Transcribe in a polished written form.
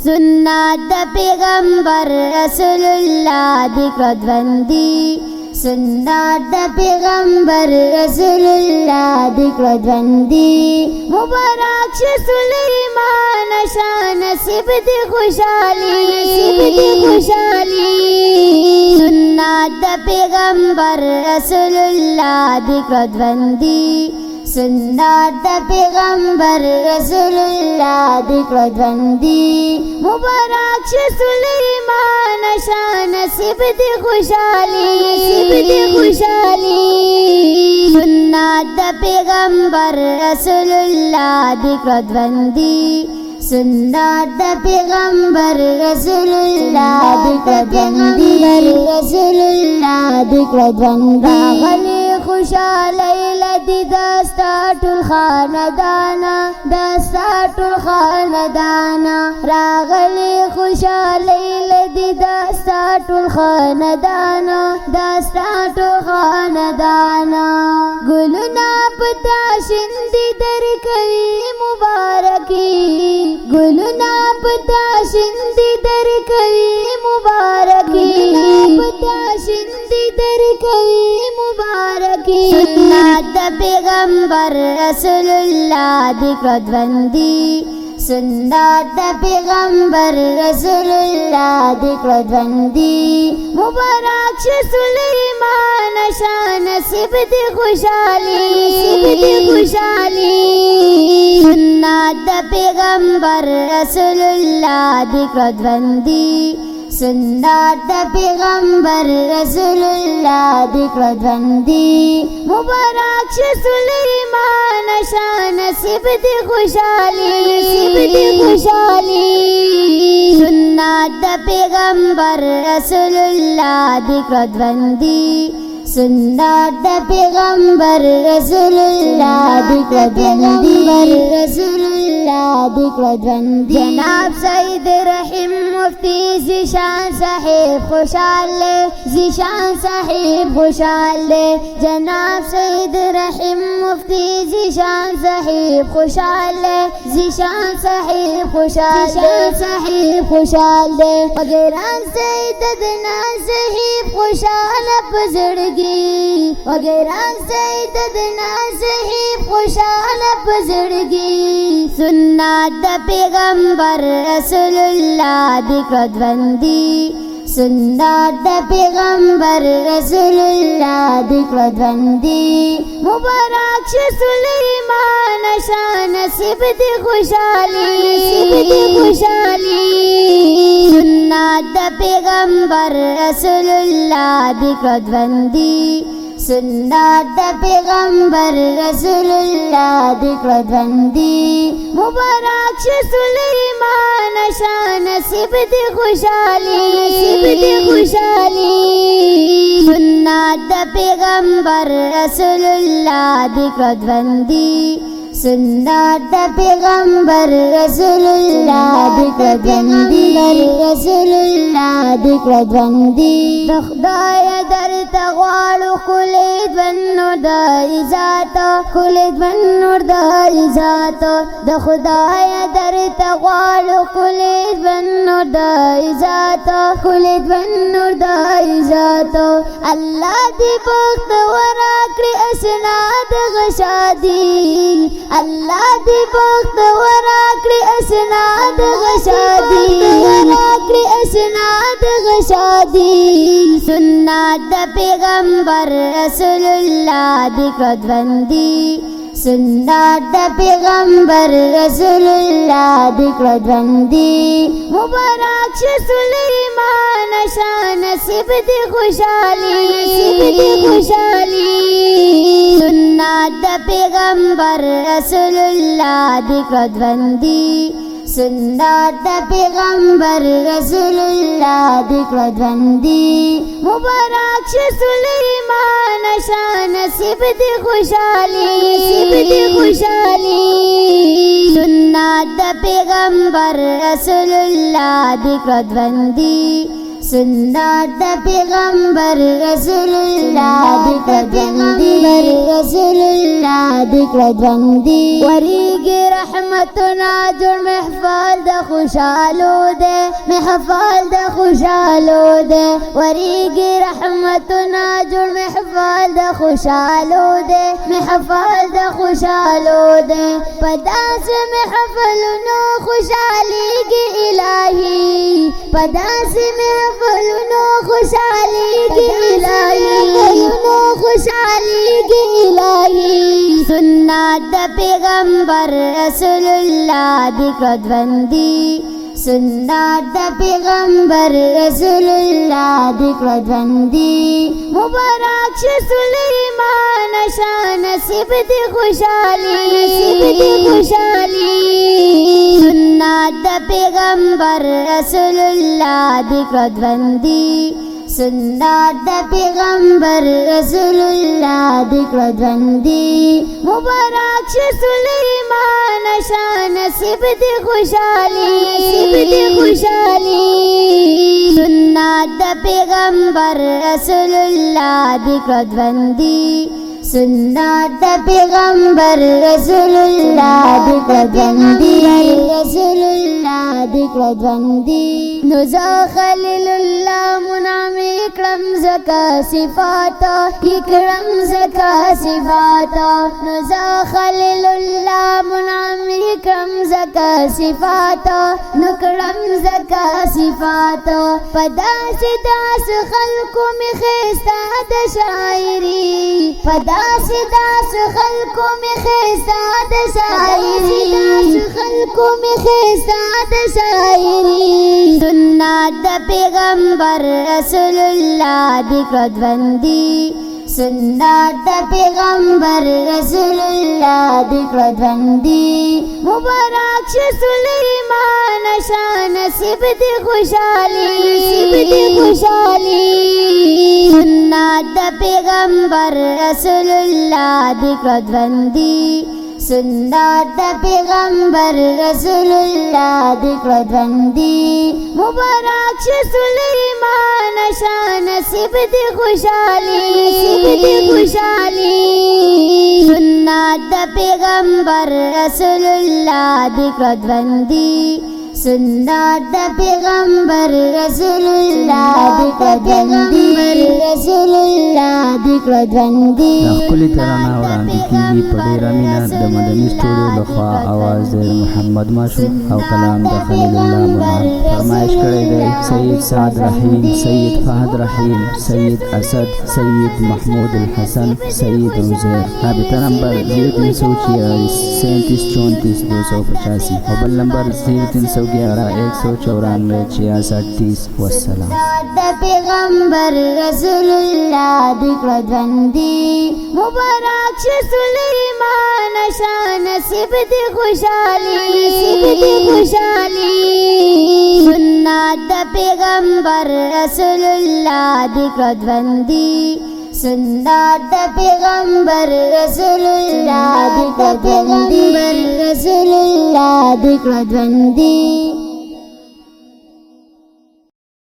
سنت د پیغمبر رسول الله دی کړدوندي سنت د پیغمبر رسول الله دی کړدوندي مبارک شه سلیمان شاه نصیب دی خوشحالی سنت د پیغمبر رسول الله دی کړدوندي سنت د پیغمبر رسول الله دی کړدوندي مبارک شه سلیمان شاه نصیب دی خوشحالی سنت د پیغمبر رسول الله دی کړدوندي سنت د پیغمبر رسول الله دی کړدوندي راغلی خوشحالی لدی دستا ټول خاندانا راغلی خوشحالی لدی دستا ټول خاندانا ګلونه پتا شندې درکوي مبارکي ګلونه پتا شندې درکوي مبارکي سنت د پیغمبر رسول الله دی کړدوندي سنت د پیغمبر رسول الله دی کړدوندي مبارک شه سلیمان شاه نصیب دی خوشحالی سنت د پیغمبر رسول الله دی کړدوندي سنت د پیغمبر رسول الله دی کړدوندي مبارک شه سلیمان شاه نصیب دی خوشحالی سنت د پیغمبر رسول الله دی کړدوندي سنت د پیغمبر رسول الله دی کړدوندي جناب سید رحیم مفتی زیشان صاحب خوشحال جناب سید رحیم مفتی زیشان صاحب خوشحال وگران سید دنا صاحب خوشحال پزړګي سنت د پیغمبر رسول الله دی کړدوندي سنت د پیغمبر رسول الله دی کړدوندي مبارک شه سلیمان شاه نصیب دی خوشحالی سنت د پیغمبر رسول الله دی کړدوندي سنت د پیغمبر رسول الله دی کړدوندي مبارک شه سلیمان شاه نصیب دی خوشحالی سنت د پیغمبر رسول الله دی کړدوندي سنت د پیغمبر رسول الله دی کړدوندي د خدای درته غواړو ښکلی ژوند نور د عزت د خدای درته غواړو ښکلی ژوند نور د عزت الله دې بختور کړي اسناد غشادي الله دې بختور کړي اسناد غشادي سنت د پیغمبر رسول الله دی کړدوندي سنت د پیغمبر رسول الله دی کړدوندي مبارک شه سلیمان شاه نصیب دی خوشحالی سنت د پیغمبر رسول الله دی کړدوندي سنت د پیغمبر رسول الله دی کړدوندي مبارک شه سلیمان شاه نصیب دی خوشحالی سنت د پیغمبر رسول الله دی کړدوندي سنت د پیغمبر رسول الله پیغمبر رسول الله دکړندی وریږي رحمتنا جوړ محفل د خوشالو ده محفل د خوشالو ده وریږي رحمتنا جوړ محفل د خوشالو ده محفل د خوشالو ده پداس محفلونو خوشاليږي الهي پداس محفلونو خوشاليږي الهي خوشاليږي الهي سنت د پیغمبر رسول الله دکړندی سنت د پیغمبر رسول الله دکړندی مبارک شه سلیمان شان نصیب دی خوشالي نصیب دی خوشالي سنت د پیغمبر رسول الله دکړندی سنت د پیغمبر رسول الله دکړندی مبارک شه سلیمان شان نصیب دی خوشالي نصیب دی خوشالي سنت د پیغمبر رسول الله دکړندی سنت د پیغمبر رسول الله دکړندی رسول الله دکړندی نو زه خلیل الله منعم کړم زکا صفات کړم زکا صفات نو زه خلیل الله منعم کړم زکا صفات نو کړم زکا صفات پداس داس خلقو می خستا د شاعری پداس داس خلقو می خستا د شاعری داس خلقو می خستا د شاعری سنت د پیغمبر رسول الله دکړندی سنت د پیغمبر رسول الله دکړندی مبارک شه سلیمان شان نصیب دی خوشالي نصیب دی خوشالي سنت د پیغمبر رسول الله دکړندی سنت د پیغمبر رسول الله دکړندی مبارک شه سلیمان شان نصیب دی خوشالي نصیب دی خوشالي سنت د پیغمبر رسول الله دکړندی سنت د پیغمبر رسول الله دکړندی رسول الله دکړندی خپل ترانه وړاندې کیږي په ډیره مینه د مدني سټوډیو لخوا आवाज د محمد ماشوم او کلام د خلیل الله منار فرمایش کړی دی سید سعد رحیم سید فهد رحیم سید اسد سید محمود الحسن سید عزیر رابطہ نمبر 0346 3734 285 اور بل نمبر 0311 والسلام د پیغمبر رسول الله دکړندی مبارک شه سلیمان شان نصیب دی خوشالي نصیب دی خوشالي سنت د پیغمبر رسول الله دکړندی سنت د پیغمبر رسول الله دکړندی رسول الله دکړندی